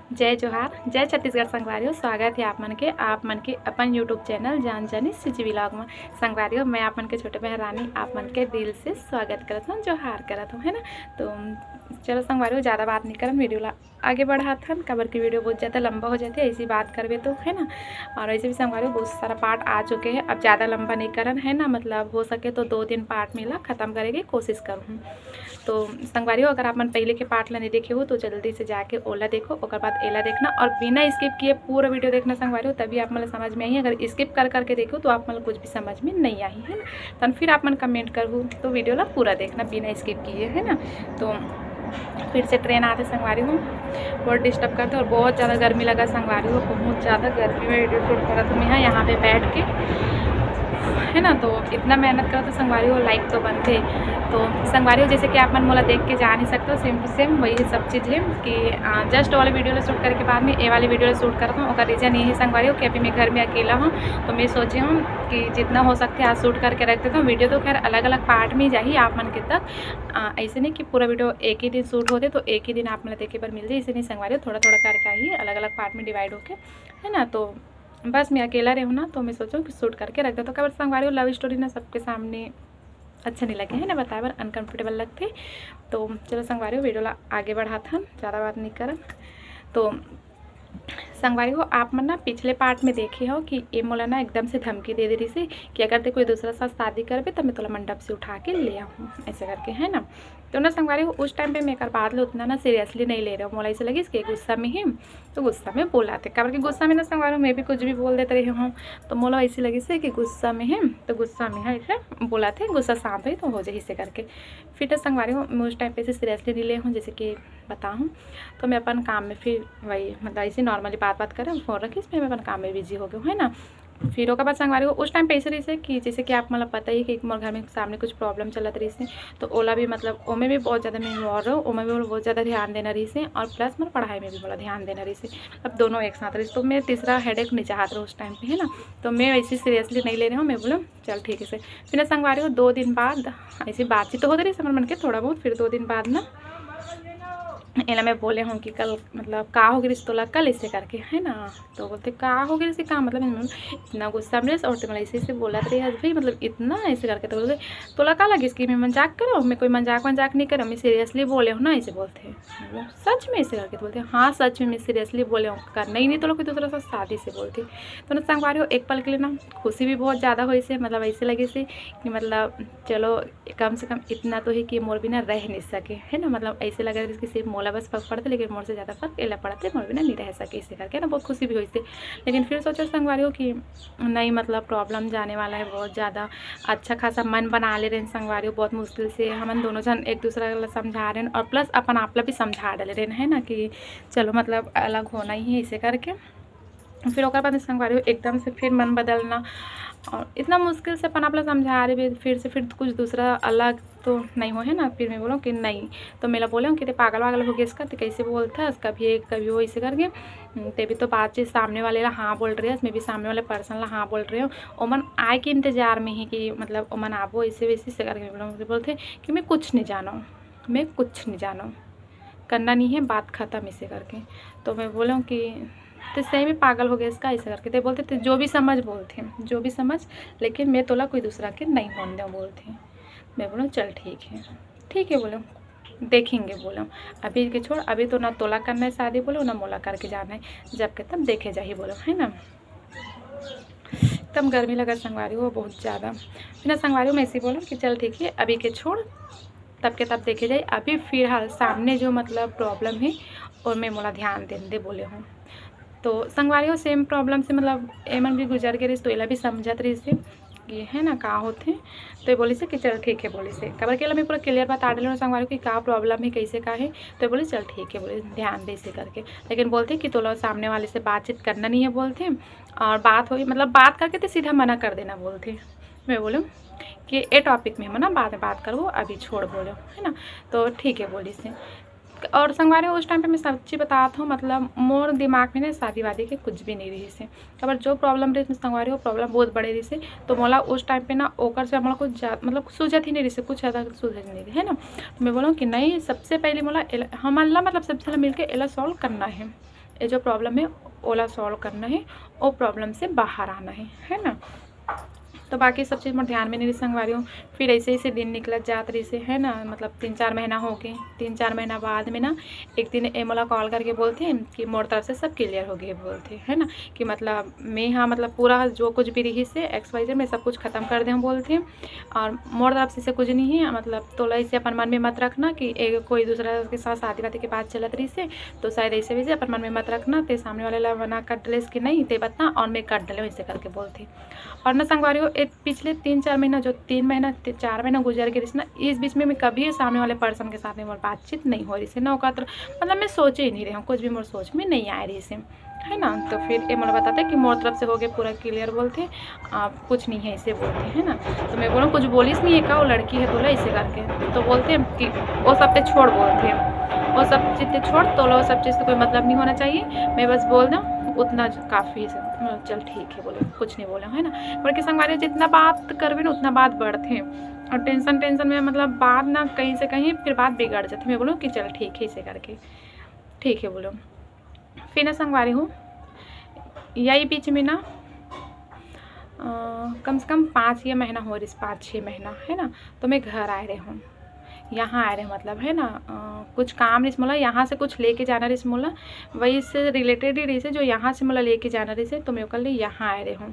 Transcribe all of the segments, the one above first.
जय जोहार, जय छत्तीसगढ़ संगवारियों। स्वागत है आप मन के अपन यूट्यूब चैनल जान जानी सिजी व्लॉग में। संगवारियों मैं आप मन के छोटे बहन रानी आप मन के दिल से स्वागत करता हूँ, जोहार करता हूँ, है ना। तो चलो संगवारियों ज़्यादा बात नहीं करम, वीडियो आगे बढ़ाते हैं। कबर की वीडियो बहुत ज़्यादा लंबा हो जाती है, ऐसी बात करवे तो, है ना। और ऐसे भी संगवारियों बहुत सारा पार्ट आ चुके हैं, अब ज़्यादा लंबा नहीं करन, है ना। मतलब हो सके तो 2 दिन पार्ट मिला ख़त्म करेगी कोशिश करूँ। तो संगवारियों अगर आप मन पहले के पार्ट ला नहीं देखे हो तो जल्दी से जाके ओला देखो, और बाद एला देखना और बिना स्किप किए पूरा वीडियो देखना संगवारियों, तभी आप मतलब समझ में आई। अगर स्किप कर करके देखो तो आप मतलब कुछ भी समझ में नहीं आई, है ना। तो फिर आप मन कमेंट करूँ तो वीडियो ला पूरा देखना बिना स्किप किए, है ना। तो फिर से ट्रेन आते संगवारियों बहुत डिस्टर्ब करते, और बहुत ज़्यादा गर्मी लगा संगवारियों, बहुत ज़्यादा गर्मी में वीडियो शूट करा तो मैं यहाँ पे बैठ के, है ना। तो इतना मेहनत करो तो संगवारियों लाइक तो बनते। तो संगवारियों जैसे कि आप मन मोला देख के जा नहीं सकते हो, सेम टू सेम वही सब चीज़ है कि जस्ट वाले वीडियो शूट करके बाद में ये वाली वीडियो शूट करता हूँ। और रीज़न ये है संगवारियों कि अभी मैं घर में अकेला हूँ, तो मैं सोची हूँ कि जितना हो सकते आज शूट करके रख देता हूँ। वीडियो तो खैर अलग अलग पार्ट में जाइए आप मन के तक, ऐसे नहीं कि पूरा वीडियो एक ही दिन शूट होते तो एक ही दिन आप मतलब देखे पर मिल जाए, इसे नहीं संगवारियों थोड़ा थोड़ा करके आइए, अलग अलग पार्ट में डिवाइड होके, है ना। तो बस मैं अकेला रहूँ ना, तो मैं सोचूँ कि शूट करके रख दो। तो कबर संगवारियों लव स्टोरी ना सबके सामने अच्छा नहीं लगे, है ना, बताए बार अनकम्फर्टेबल लगते। तो चलो संगवारियों वीडियो आगे बढ़ाता, ज़्यादा बात नहीं करन। तो संगवारियों आप मन ना पिछले पार्ट में देखे हो कि ये मोला ना एकदम से धमकी दे रही से कि अगर ते कोई दूसरा साथ शादी करबे तो मैं तोला मंडप से उठा के ले आऊँ, ऐसे करके, है ना। तो ना संगवारियों उस टाइम पे मैं कर बात लो उतना ना सीरियसली नहीं ले रहा हूँ, मोला ऐसे लगी इसके गुस्सा में ही, तो गुस्सा में बोला थे कबर के गुस्सा में ना संगवारियों मैं भी कुछ भी बोल देते रही हूँ। तो मोला ऐसी लगी से कि गुस्सा में है तो गुस्सा में है ऐसे बोला थे, गुस्सा शांत हुई तो हो जाए इसे करके। फिर तो संगवारियों मैं उस टाइम पे से सीरियसली नहीं ले हूँ, जैसे कि बताऊँ। तो मैं अपन काम में फिर वही मतलब ऐसे नॉर्मली बात करें फ़ोन रखी, इसमें मैं अपन काम में बिजी हो गई, है ना। फिर ओकर बाद संगवारी उस टाइम पे ऐसे रही से कि जैसे कि आप मतलब पता ही कि मोर घर में सामने कुछ प्रॉब्लम चलत रही से, तो ओला भी मतलब ओमे भी बहुत ज़्यादा मैं इन्वॉल्व रहा, ओमे भी बहुत ज़्यादा ध्यान देना रही से, और प्लस मेरे पढ़ाई में भी बड़ा ध्यान देना रही से। अब दोनों एक साथ रही, तो मैं तीसरा हेडेक नहीं चाहता उस टाइम पे, है ना। तो मैं ऐसी सीरियसली नहीं ले रही हूँ, मैं बोला चल ठीक है से। फिर संगवारी हो 2 दिन बाद ऐसी बातचीत तो होती रही समझ मन के थोड़ा बहुत। फिर 2 दिन बाद ना एला मैं बोले हूँ कि कल मतलब का हो गई तोला कल ऐसे करके, है ना। तो बोलते का हो गई का मतलब इतना गुस्सा में और तो मतलब ऐसे बोला रही है भाई मतलब इतना ऐसे करके। तो बोलते तोला का लगी इसकी मैं मजाक करो, मैं कोई मजाक नहीं करूँ, मैं सीरियसली बोले हूँ ना, ऐसे बोलते हैं सच में ऐसे करके। बोलते हाँ सच में मैं सीरियसली बोले हूँ, करना ही नहीं तो लोग कोई दूसरा साथ शादी से बोलती। तो ना संगवारी हो एक पल के लिए ना खुशी भी बहुत ज़्यादा हुई से, मतलब ऐसे लगे से कि मतलब चलो कम से कम इतना तो ही कि मोर बिना रह नहीं सके, है ना। मतलब ऐसे लगा कि सिर्फ मोला बस फर्क पड़ते, लेकिन मोर से ज़्यादा फर्क एला पड़ते, मोर बिना नहीं रह सके, इसे करके ना बहुत खुशी भी हुई थी। लेकिन फिर सोचा संगवारी हो कि नहीं मतलब प्रॉब्लम जाने वाला है बहुत ज़्यादा, अच्छा खासा मन बना ले रहे हैं संगवारी हो, बहुत मुश्किल से हम दोनों जन एक दूसरा को समझा रहे हैं, और प्लस अपन आप भी समझा डाले रहे हैं ना कि चलो मतलब अलग होना ही है, इसे करके। फिर ओकर बाद संगवारी हो एकदम से फिर मन बदलना, और इतना मुश्किल से अपन आप लोग समझा रहे फिर से फिर कुछ दूसरा अलग तो नहीं हो, है ना। फिर मैं बोलूँ कि नहीं, तो मेरा बोले कि पागल वागल हो गया इसका, तो कैसे बोलता है कभी वो ऐसे करके। ते भी तो बातचीत सामने वाले ला हाँ बोल रही है, मैं भी सामने वाले पर्सन ला हाँ बोल रही हूँ, ओमन आए के इंतजार में ही कि मतलब ओमन आबो ऐसे वैसे से करके। बोलते कि मैं कुछ नहीं जानो, करना नहीं है, बात ख़त्म, इसे करके। तो मैं बोला कि तो सही में पागल हो गया इसका, ऐसे करके। तो बोलते थे जो भी समझ, लेकिन मैं तोला कोई दूसरा के नहीं होने दूँ बोलते। मैं बोला चल ठीक है बोलो देखेंगे, बोलो अभी के छोड़, अभी तो ना तोला करना है शादी, बोलो ना मोला करके जाना है, जब के तब देखे जाइए, बोलो, है ना। तब गर्मी लगा संगवारी हो बहुत ज़्यादा, फिर ना संगवारी में ऐसे बोलो कि चल ठीक है अभी के छोड़, तब के तब देखे जाए, अभी फिलहाल सामने जो मतलब प्रॉब्लम है और मैं मोला ध्यान दे बोले हूँ। तो संगवारी हो सेम प्रॉब्लम से मतलब एमन भी गुजर के रही, तो एला भी समझत रही से कि है ना का होते। तो ये बोली से कि चल ठीक है, बोली से कबर के मैं पूरा क्लियर बता डालूँ संगवारी की का प्रॉब्लम है कैसे का है। तो बोली चल ठीक है, बोले ध्यान दे इसे करके। लेकिन बोलते कि तो लोग सामने वाले से बातचीत करना नहीं है बोलते, और बात हो मतलब बात करके तो सीधा मना कर देना बोलते। मैं बोलूँ कि ये टॉपिक में हम ना बाद में बात करो, अभी छोड़ बोलो, है ना। तो ठीक है बोली से। और संगवारी उस टाइम पे मैं सच्ची बताता हूँ मतलब मोर दिमाग में ना शादी वादी के कुछ भी नहीं रही से, अगर जो प्रॉब्लम रही संगवारी हो प्रॉब्लम बहुत बड़े रही से। तो मोला उस टाइम पे ना ओकर से हमारा कुछ मतलब सूझत ही नहीं रही से, कुछ ज़्यादा सूझत नहीं रही, है ना। तो मैं बोलूँ कि नहीं सबसे पहले मोला हमारा मतलब सबसे पहले मिल के एला सॉल्व करना है, ये जो प्रॉब्लम है ओला सॉल्व करना है, वो प्रॉब्लम से बाहर आना है ना। तो बाकी सब चीज़ मैं ध्यान में नहीं संगवारी हूँ। फिर ऐसे ऐसे दिन निकल जात रही से है ना, मतलब 3-4 महीना हो गए। 3-4 महीना बाद में ना एक दिन ए मोला कॉल करके बोलते हैं कि मोर तरफ से सब क्लियर हो गए बोलते हैं ना, कि मतलब मैं हाँ मतलब पूरा जो कुछ भी रही से XYZ मैं सब कुछ ख़त्म कर दूँ बोलते हैं, और मोर तरफ से कुछ नहीं है। मतलब तो ऐसे अपन मन में मत रखना कि कोई दूसरा के साथ शादी वादी के बाद चलत रही से, तो शायद ऐसे वैसे अपन मन में मत रखना, ते सामने वाले ला मना कर डलेस कि नहीं ते बता और मैं कर डले वैसे करके बोलती। और ना संगवारी हो पिछले 3-4 महीना जो 3 महीना 4 महीना गुजर गए ना, इस बीच में मैं कभी सामने वाले पर्सन के साथ में मोर बातचीत नहीं हो रही से ना, होगा तो मतलब मैं सोचे ही नहीं रही हूँ, कुछ भी मोर सोच में नहीं आ रही से है ना। तो फिर ये मतलब बताते कि मोर तरफ से हो गए पूरा क्लियर बोलते, आप कुछ नहीं है इसे बोलते हैं ना। तो मैं बोलूँ कुछ बोलिस नहीं है का, वो लड़की है तोला इसे करके, तो बोलते हैं कि वो सब पे छोड़ बोलते हैं, वो सब चीज़ छोड़ तो लो, सब चीज़ तो कोई मतलब नहीं होना चाहिए, मैं बस बोल दूँ उतना काफ़ी है। चल ठीक है बोले, कुछ नहीं बोला है ना। बल्कि संगवारी जितना बात करबे ना उतना बात बढ़ते हैं, और टेंशन में मतलब बात ना कहीं से कहीं फिर बात बिगड़ जाती है। मैं बोलूँ कि चल ठीक है इसे करके, ठीक है बोलो। फिर ना संगवारी हूँ यही बीच में ना कम से कम 5 या महीना हो रही, 5-6 महीना है ना। तो मैं घर आ रही हूँ, यहाँ आ रहे मतलब है ना, कुछ काम रिस मोला यहाँ से कुछ लेके जाना रिस मोला, वही से रिलेटेड ही रही से जो यहाँ से मोला लेके जाना रही से, तो मैं कल यहाँ आ रहे हूँ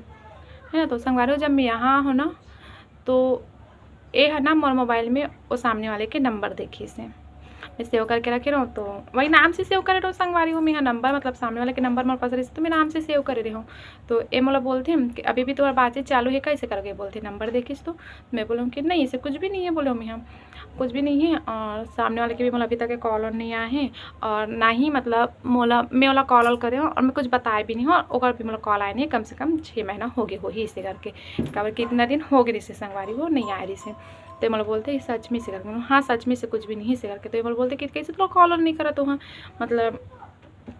है ना। तो संगवारी हो जब मैं यहाँ हूँ ना, तो ये है ना मोर मोबाइल में वो सामने वाले के नंबर देखी से मैं सेव करके रखे रहा हूँ, तो वही नाम से सेव करे रहो संगवारी हूँ मैं नंबर, मतलब सामने वाले के नंबर मेरे पास रही तो मैं नाम से सेव करे रही हूँ। तो ये मोला बोलते हैं कि अभी भी तुम्हारा बातचीत चालू है कैसे करके बोलते नंबर देखिस, तो मैं बोलूँ कि नहीं इसे कुछ भी नहीं है, बोलो मैं हम कुछ भी नहीं है। और सामने वाले के भी मोला अभी तक कॉल और नहीं आए हैं, और ना ही मतलब मोला मैं वाला कॉल ऑल करे और मैं कुछ बताए भी नहीं हूँ, और भी मोला कॉल आए नहीं, कम से कम 6 महीना हो गए हो ही इसे करके, कबर कितना दिन हो गए इसे संगवारी वो नहीं आ रही से। तो मतलब बोलते सच में से करके, हाँ सच में से कुछ भी नहीं से करके। तो ये मतलब बोलते कि कैसे तो कॉल नहीं करा, तो हाँ मतलब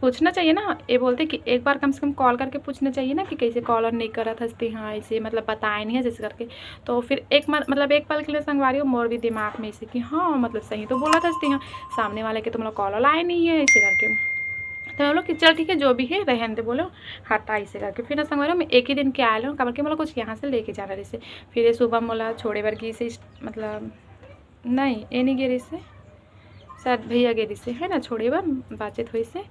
पूछना चाहिए ना। ये बोलते कि एक बार कम से कम कॉल करके पूछना चाहिए ना कि कैसे कॉल और नहीं करा था, हाँ ऐसे मतलब बताए नहीं है जैसे करके। तो फिर मतलब एक पल के लिए संगवारी हो मोर भी दिमाग में इसे कि हाँ मतलब सही तो बोला था हाँ, सामने वाले के तो मतलब कॉल आए नहीं है ऐसे करके। तो बोलो कि चल ठीक है जो भी है रहने दे, बोलो हटा इसे करके। फिर ना संगवारी मैं एक ही दिन के आया हूँ, कबर के मोला कुछ यहाँ से लेके जाना रही से। फिर ये सुबह मोला छोड़े वर्गी से मतलब नहीं ये नहीं गिरी से, शायद भैया गिरी से है ना, छोड़े बार बातचीत हुई से।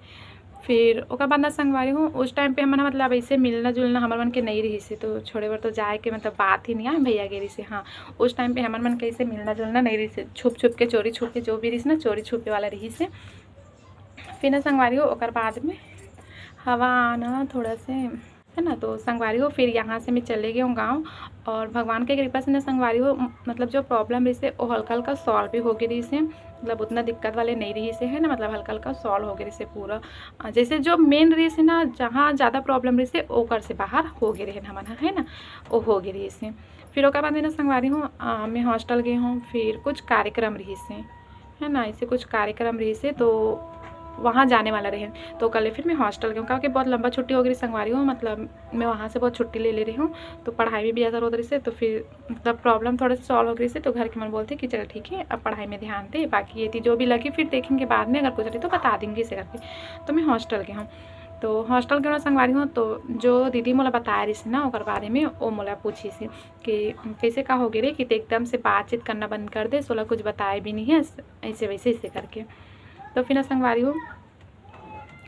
फिर ओकर बाद ना संगवारी हूँ उस टाइम पे हमारा मतलब ऐसे मिलना जुलना हमारे मन के नहीं रही से, तो छोड़े बार तो जाए के मतलब बात ही नहीं है भैया गिरी से। हाँ उस टाइम पे हमारे मन के ऐसे मिलना जुलना नहीं रही से, छुप छुप के चोरी छुप के जो भी रही ना चोरी छुपे वाला रही से। फिर ना संगवारी हो ओकर बाद में हवा आना थोड़ा से है ना, तो संगवारी हो फिर यहाँ से मैं चले गई हूँ गाँव, और भगवान के कृपा से ना संगवारी हो मतलब जो प्रॉब्लम रही से वो हल्का हल्का सॉल्व भी हो गई रही से, मतलब उतना दिक्कत वाले नहीं रही से है ना, मतलब हल्का हल्का सॉल्व हो गई से पूरा। जैसे जो मेन रही से ना जहाँ ज़्यादा प्रॉब्लम रही से ओकर से बाहर हो गई रहे हमारा है ना, वो हो गई रही से। फिर ओकर बाद ना संगवारी हूँ मैं हॉस्टल गई हूँ, फिर कुछ कार्यक्रम रही से है ना, ऐसे कुछ कार्यक्रम रही से तो वहाँ जाने वाला रहे। तो कल फिर मैं हॉस्टल गई, क्योंकि बहुत लंबा छुट्टी हो गई संगवारी हूँ, मतलब मैं वहाँ से बहुत छुट्टी ले रही हूँ, तो पढ़ाई में भी ज़्यादा हो रही से। तो फिर मतलब प्रॉब्लम थोड़ा सा सॉल्व हो गई से, तो घर के मन बोलते कि चल ठीक है अब पढ़ाई में ध्यान दे, बाकी ये थी जो भी लगी फिर देखेंगे बाद में, अगर कुछ रही तो बता देंगे इसे करके। तो मैं हॉस्टल गई हूँ, तो हॉस्टल के संगवारी हूँ, तो जो दीदी मोला बता रही थी ना ओकर बारे में, वो मोला पूछी सी कि कैसे का हो गए रे कि एकदम से बातचीत करना बंद कर दे, सोला कुछ बताए भी नहीं है ऐसे वैसे ऐसे करके। तो फिर ना संगवारी हूँ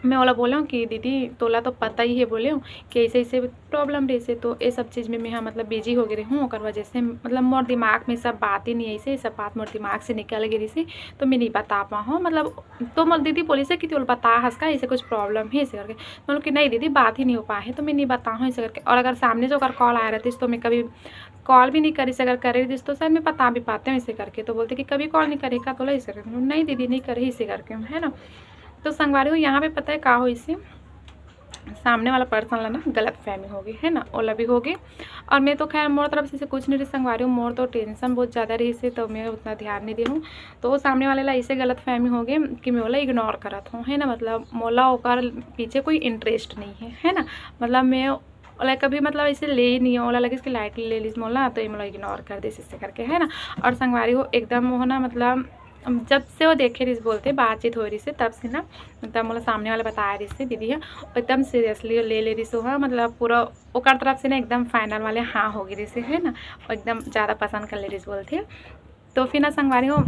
मैं वाला बोला हूँ कि दीदी तोला तो पता ही है बोले हूँ कि ऐसे ऐसे प्रॉब्लम रही से, तो ये सब चीज़ में मैं हाँ मतलब बिजी हो गई हूँ, और वजह से मतलब मोर दिमाग में सब बात ही नहीं ऐसे सब बात मोर दिमाग से निकल गई से, तो मैं नहीं बता पा हूँ मतलब। तो मोर दीदी बोली से कि तू बता हंसका ऐसे कुछ प्रॉब्लम है ऐसे करके, मतलब कि नहीं दीदी बात ही नहीं हो पाए है तो मैं नहीं बताऊँ ऐसे करके। और अगर सामने से अगर कॉल आ रही थी तो मैं कभी कॉल भी नहीं करी से, अगर करे रही तो शायद मैं बता भी पाते हैं ऐसे करके। तो बोलते कि कभी कॉल नहीं करेगा तो ऐसे करके, नहीं दीदी नहीं करे ऐसे करके है ना। तो संगवारी हो यहाँ पे पता है का हो इससे सामने वाला पर्सन ला ना गलत फहमी हो गई है ना, ओला भी हो गई। और मैं तो खैर मोर तरफ से कुछ नहीं रही संगवारी हूँ, मोर तो टेंशन बहुत ज़्यादा रही से, तो मैं उतना ध्यान नहीं दी हूँ। तो वो सामने वाले ला ऐसे गलत फहमी हो गई कि मैं ओला इग्नोर करत हूँ है ना, मतलब मोला ओकर पीछे कोई इंटरेस्ट नहीं है ना, मतलब मैं ओला कभी मतलब ऐसे ले ही नहीं है, ओला लगे इसकी लाइटली ले लीज मोला, तो ये मोला इग्नोर कर दे इससे करके है ना। और संगवारी हो एकदम हो ना मतलब जब से वो देखे रही बोलते बातचीत हो रही से तब से ना मतलब मोला सामने वाला बताया रही से दीदी है एकदम सीरियसली ले रही से हाँ मतलब पूरा ओकर तरफ से ना एकदम फाइनल वाले हाँ हो गई रही से है ना और एकदम ज़्यादा पसंद कर ले रही बोलते। तो फिर ना संगवारी हो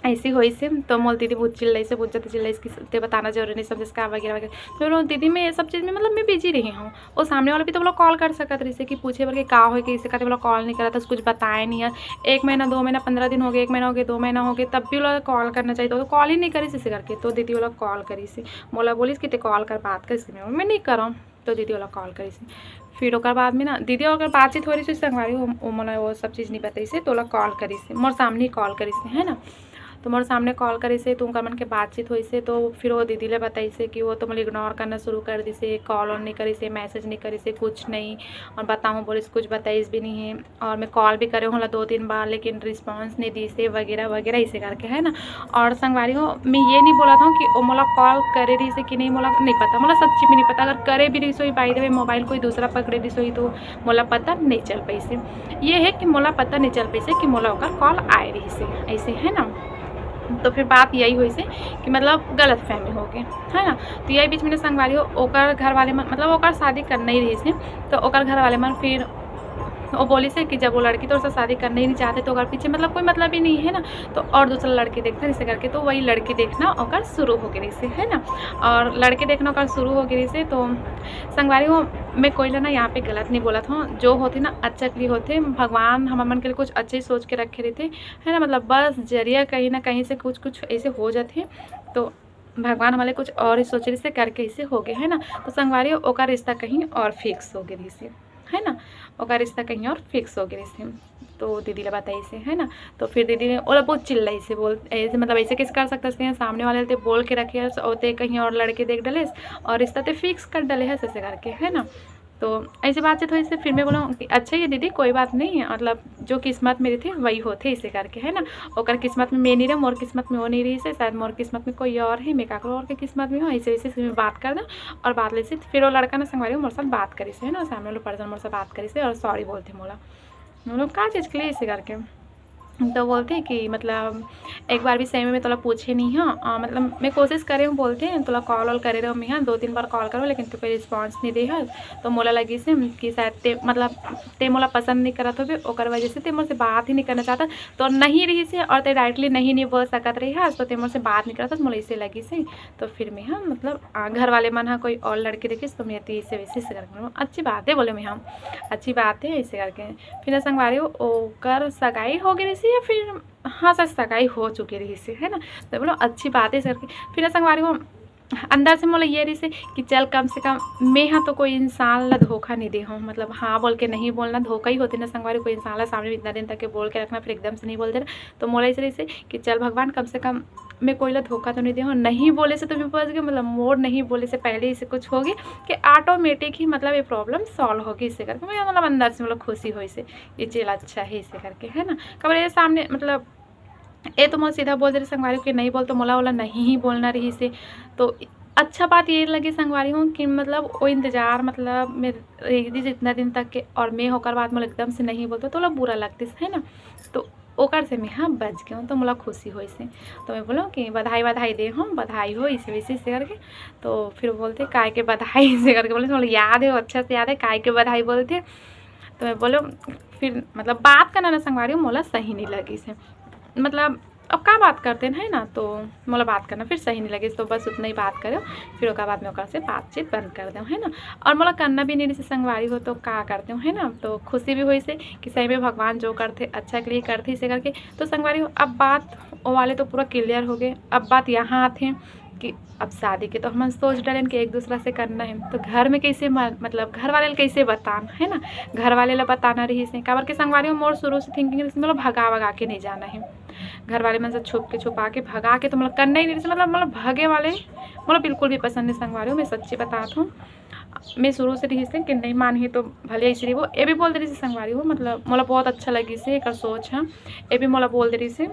ऐसी हुई से तो मोल दीदी बहुत चिल्लाई से बहुत ज़्यादा चिल्लाई इसकी बताना जरूरी नहीं सब जिसका वगैरह वगैरह। तो दीदी मैं ये सब चीज़ में मतलब मैं बिजी रही हूँ और सामने वाला भी तो बोला कॉल कर सकत रही से कि पूछे बोल के का हो कि इसे कहते बोला कॉल नहीं करा था कुछ बताया नहीं है 1 महीना 2 महीना 15 दिन हो गए 1 महीना हो गया 2 महीना हो गए तब भी बोला कॉल करना चाहिए तो कॉल ही नहीं करी इसे करके। तो दीदी बोला कॉल करी से मोला बोलिस कि ते कॉल कर बात कर इसी में मैं नहीं कराऊँ। तो दीदी वाला कॉल करी से फिर ओकर बाद में ना दीदी अगर बातचीत हो रही से संगवारी वो मोला वो सब चीज़ नहीं बताई से तो कॉल करी से मोर सामने ही कॉल करी से है ना। तो मोर सामने कॉल करी से तो उनका मन के बातचीत हुई से तो फिर वो दीदी ले बताई से कि वो तो मतलब इग्नोर करना शुरू कर दी से कॉल ऑन नहीं करी से मैसेज नहीं करी से कुछ नहीं और बताऊँ बोलिस कुछ बताइस भी नहीं है और मैं कॉल भी करे हूँ 2-3 बार लेकिन रिस्पांस नहीं दी से वगैरह वगैरह इसे करके है ना। और संगवारी हो मैं ये नहीं बोला था कि वो मोला कॉल करे रही से कि नहीं मोला नहीं पता मोला सच्ची में नहीं पता अगर करे भी रही सोई बाई दे मोबाइल कोई दूसरा पकड़े रही सोई तो मोला पता नहीं चल पाई से ये है कि मोला पता नहीं चल पाई से कि मोला ओकर कॉल आए रही से ऐसे है ना। तो फिर बात यही हुई से कि मतलब गलत फहमी हो गई है ना। तो यही बीच में संगवारी हो ओकर घर वाले मन मतलब ओकर शादी करना ही रही से तो ओकर घर वाले मन फिर वो बोली से कि जब वो लड़की तो उससे शादी करना ही नहीं चाहते तो अगर पीछे मतलब कोई मतलब ही नहीं है ना तो और दूसरा लड़की देखते इसे करके तो वही लड़की देखना ओकर शुरू हो गई से है ना। और लड़के देखना ओकर शुरू हो गई से तो संगवारी हो मैं कोई लेना यहाँ पे गलत नहीं बोला था जो होते ना अच्छा के लिए होते भगवान हमारे मन के लिए कुछ अच्छे ही सोच के रखे रहते है ना। मतलब बस जरिया कहीं ना कहीं से कुछ कुछ ऐसे हो जाते तो भगवान हमारे कुछ और ही सोच रही से करके इसे हो गए है ना। तो संगवारी ओका रिश्ता कहीं और फिक्स हो गई से है ना ओका रिश्ता कहीं और फिक्स हो गई से। तो दीदी ने बताई से है ना। तो फिर दीदी ने और बहुत चिल्लाई से बोल ऐसे मतलब ऐसे किस कर सकते हैं सामने वाले ते बोल के रखे होते कहीं और लड़के देख डले और रिश्ता ते फिक्स कर डले है ऐसे करके है ना। तो ऐसी बातचीत हुई से फिर मैं बोला कि अच्छा ये दीदी कोई बात नहीं है मतलब जो किस्मत मेरी थी वही होते इसे करके है ना। ओकर किस्मत में मैं नहीं रहा मोर किस्मत में वो नहीं रही से शायद मोर किस्मत में कोई और है मैं का और के किस्मत में हो ऐसे वैसे मैं बात कर दूँ और बात ले से फिर वो लड़का ना संगवारी मोर साथ बात करी से है ना सामने वाले पर्सन मोर से बात करी से और सॉरी बोलते मोला मतलब का चीज़ के लिए इसे करके। तो बोलते हैं कि मतलब एक बार भी सही में तोला पूछे नहीं हाँ मतलब मैं कोशिश करे हूँ बोलते हैं तोला कॉल वॉल करे रहो मैं हाँ 2-3 बार कॉल करो लेकिन तू कोई रिस्पांस नहीं दे है। तो मोला लगी से कि शायद ते मतलब ते मोला पसंद नहीं करत हो ओकर वजह से ते मोर से बात ही नहीं करना चाहता तो नहीं रही से और ते डायरेक्टली नहीं बोल सकत रही है तो ते मोर से बात नहीं करता तो मोला इसे लगी से। तो फिर मैं हाँ मतलब घर वाले मन हाँ कोई और लड़की देखिस तो मैं इसे वैसे से करके अच्छी बात है बोले मैं हाँ अच्छी बात है ऐसे करके। फिर संगवारी ओकर सगाई हो गई या फिर हाँ सच सगाई हो चुकी रही से है ना। तो बोलो अच्छी बात है सर की। फिर संगवारी हो अंदर से बोला ये रही से कि चल कम से कम मैं हाँ तो कोई इंसान ला धोखा नहीं दे हूँ मतलब हाँ बोल के नहीं बोलना धोखा ही होते ना संगवारी कोई इंसान ला सामने इतना दिन तक के बोल के रखना फिर एकदम से नहीं बोल देना। तो मोला इस रही से कि चल भगवान कम से कम मैं कोई ला धोखा तो नहीं दे हूँ नहीं बोले से तो मैं बच गई मतलब मोर नहीं बोले से पहले इसे कुछ होगी कि ऑटोमेटिक ही मतलब ये प्रॉब्लम सॉल्व होगी इसे करके मैं मतलब अंदर से मतलब खुशी हुई से ये चल अच्छा है इसे करके है ना। कब ये सामने मतलब ये तो मैं सीधा बोल दे रही संगवारी कि नहीं बोल तो मोला वाला नहीं ही बोलना रही से। तो अच्छा बात ये लगी संगवारी हूँ कि मतलब वो इंतज़ार मतलब मैं रही जितना दिन तक के और मैं होकर बाद में एकदम से नहीं बोलते तो बुरा लगती है ना। तो ओकर से मैं हाँ बच गया हूँ तो मोला खुशी हो इसे। तो मैं बोलो कि बधाई बधाई दे हूँ बधाई हो इसे वैसे से करके। तो फिर बोलते काय के बधाई से करके बोले मोला याद है अच्छा से याद है काय के बधाई बोलते। तो मैं बोलो फिर मतलब बात करना ना संगवारी हूँ मोला सही नहीं लगी से मतलब अब क्या बात करते हैं ना। तो मोला बात करना फिर सही नहीं लगे तो बस उतना ही बात करो फिर ओका बाद में ओकर से बातचीत बंद कर दूँ है ना। और मोला करना भी नहीं जैसे संगवारी हो तो क्या करते हो है ना। तो खुशी भी हुई से कि सही में भगवान जो करते अच्छा के लिए करते इसे करके। तो संगवारी हो अब बात वो वाले तो पूरा क्लियर हो गए। अब बात यहाँ आते हैं कि अब शादी के तो हम सोच डरें कि एक दूसरा से करना है तो घर में कैसे मतलब घर वाले कैसे बताना है ना। घर वाले ला बताना रही से काबर के संगवारी मोर शुरू से थिंकिंग मतलब भगा के नहीं जाना है घर वाले मन से छुपा के भगा के तो मतलब करना ही नहीं मतलब भगे वाले मतलब बिल्कुल भी पसंद नहीं संगवारी हूँ मैं सच्ची बताता हूँ। मैं शुरू से रही से कि नहीं मानी तो भले ऐसी रही वो ये भी बोल दे रही से संगवारी हूँ मतलब मोला बहुत अच्छा लगी से एक सोच है ये भी मोला बोल दे रही से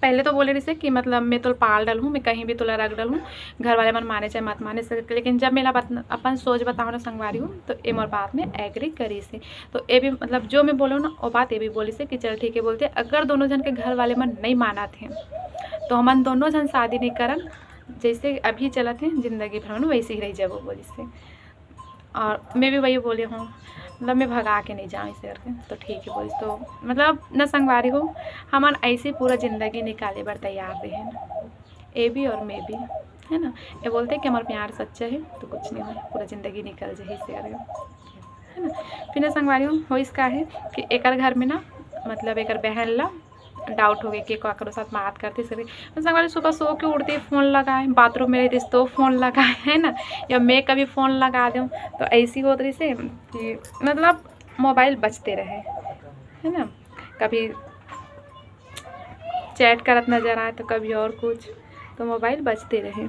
पहले तो बोले रही से कि मतलब मैं तो पाल डलूँ, मैं कहीं भी तुला रख डलूँ, घर वाले मन माने चाहे मत माने से, लेकिन जब मेरा अपन सोच बताओ ना संगवारी हूँ तो ये मोर बात में एग्री करी से। तो ये भी मतलब जो मैं बोलूँ ना वो बात ये भी बोली से कि चल ठीक है बोलते, अगर दोनों जन के घर वाले मन नहीं माना थे तो हम दोनों जन शादी नहीं करन, जैसे अभी चला थे जिंदगी भर वैसे ही रही जब वो बोली से। और मैं भी वही बोली हूँ, मतलब मैं भगा के नहीं जाऊँ इसे करके, तो ठीक है बोली। तो मतलब न संगवारी हो, हम ऐसे पूरा ज़िंदगी निकाले बर तैयार रहे ना, ए भी और मैं भी, है ना। ये बोलते कि हमारा प्यार सच्चा है तो कुछ नहीं हो, पूरा ज़िंदगी निकल जाए इसे करके, है ना। फिर न संगवारी हो इसका है कि एक घर में ना मतलब एक बहन ला डाउट हो गई कि करो साथ बात करते सर संगवारी, सुबह सो के उठते फ़ोन लगाए, बाथरूम में रहती तो फ़ोन लगाए, है ना, या मैं कभी फ़ोन लगा दूँ तो ऐसी होत रही से कि मतलब मोबाइल बजते रहे, है ना। कभी चैट करत नज़र आए तो कभी और कुछ, तो मोबाइल बजते रहे,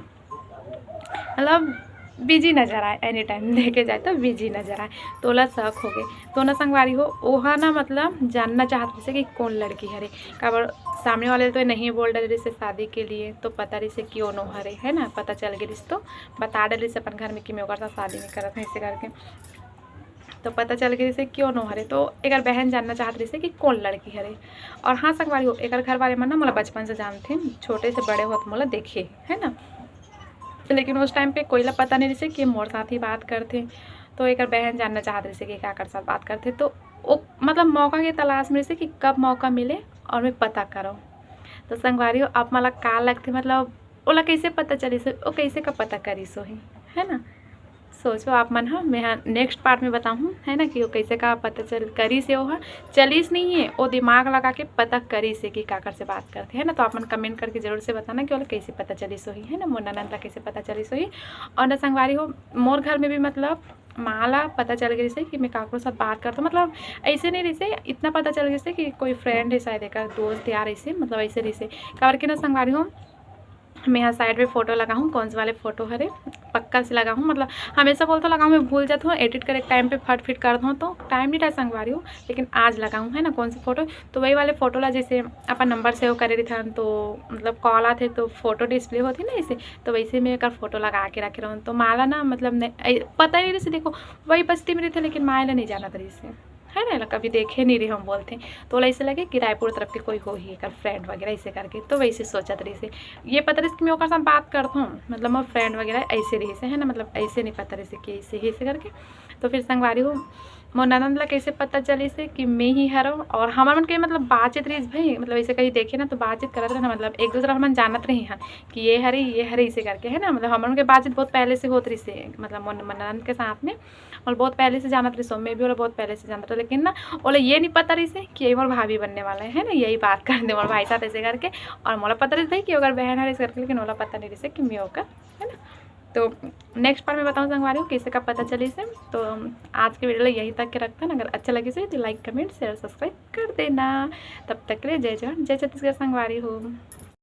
मतलब बिजी नज़र आए, एनी टाइम देखे जाए तो बिजी नज़र आए। तो ओला शक हो गए। तो ना संगवारी हो ओहा ना मतलब जानना चाहते से कि कौन लड़की हरे, काबर सामने वाले तो नहीं बोल डरे से शादी के लिए, तो पता रही से क्यों नो हरे, है ना। पता चल गई तो बता डरे से अपन घर में कि मैं ओकर साथ शादी नहीं करत है ऐसे करके, तो पता चल गई से क्यों नो हरे। तो एक बहन जानना चाहत रही से कि कौन लड़की हरे। और हाँ संगवारी हो एक घर वाले मन ना मोला बचपन से जानते, छोटे से बड़े होत मोला देखे, है ना, लेकिन उस टाइम पे कोई ला पता नहीं रही कि मोर साथ ही बात करते। तो एक बहन जानना चाहत रही कि क्या कर साथ बात करते, तो वो मतलब मौका की तलाश में से कि कब मौका मिले और मैं पता करो। तो संगवारी हो आप मला का लगते मतलब ओला कैसे पता चली सो, वो कैसे का पता करी सो ही, है ना। सोचो आप मन, हाँ मैं नेक्स्ट पार्ट में बताऊँ, है ना, कि वो कैसे का पता चल करी से, वो चलीस नहीं है वो दिमाग लगा के पता करी से कि काकर से बात करते, है ना। तो आप मन कमेंट करके जरूर से बताना कि वो कैसे पता चली सो ही, है ना, मोर ननद ला कैसे पता चली सो ही। और न संगवारी हो मोर घर में भी मतलब माला पता चल गई से कि मैं काकरो साथ बात करता हूँ, मतलब ऐसे नहीं रही से, इतना पता चल गई से कि कोई फ्रेंड है शायद एक दोस्त यार ऐसे, मतलब ऐसे रही से काबर के ना संगवारी हो मैं यहाँ साइड में फ़ोटो लगाऊँ, कौन से वाले फ़ोटो हरे पक्का से लगाऊँ, मतलब हमेशा बोलता लगाऊँ मैं भूल जाता हूँ, एडिट करे टाइम पे फट फिट कर दूँ तो टाइम नहीं रहा संगवारी हूँ, लेकिन आज लगाऊँ, है ना, कौन सी फ़ोटो। तो वही वाले फ़ोटो ला जैसे अपन नंबर सेव करे रही था तो मतलब कॉल आते तो फ़ोटो डिस्प्ले होती ना ऐसे, तो वैसे मैं एक फ़ोटो लगा के रखे रहूँ। तो माला ना मतलब नहीं पता ही नहीं रही से, देखो वही बस्ती में रही थे लेकिन माला नहीं जाना था से, है ना, कभी देखे नहीं रही हम बोलते। तो ऐसे लगे कि रायपुर तरफ के कोई हो ही एक फ्रेंड वगैरह ऐसे करके, तो वैसे सोचत रही से ये पता रही कि मैं ओकर साथ बात करता हूँ, मतलब मैं फ्रेंड वगैरह ऐसे रही से, है ना, मतलब ऐसे नहीं पता रही से कि ऐसे ही ऐसे करके। तो फिर संगवारी हूँ मोर ननद ला कैसे पता चली से कि मैं ही हरो। और हमार मन के मतलब बातचीत रही भाई, मतलब ऐसे कहीं देखे ना तो बातचीत करत रहे ना, मतलब एक दूसरा हम जानत रही हैं कि ये हरे इसे करके, है ना, मतलब हमारे के बातचीत बहुत पहले से होत रही से, मतलब मोर ननद के साथ में और बहुत पहले से जानत रही सो, मैं भी और बहुत पहले से जानत रही, लेकिन ना बोले ये नहीं पता रही से कि ये मोर भाभी बनने वाला है ना, यही बात कर दे मोर भाई साथ ऐसे करके। और मोला पता रही था कि अगर बहन है इस करके, लेकिन मोला पता नहीं रही से कि मैं होकर, है ना। तो नेक्स्ट पार्ट में बताऊँ संगवारी हूँ कैसे का पता चली से। तो आज के वीडियो यहीं तक के रखता ना, अगर अच्छा लगे से तो लाइक कमेंट शेयर सब्सक्राइब कर देना। तब तक के लिए जय जवान जय छत्तीसगढ़ संगवारी हूँ।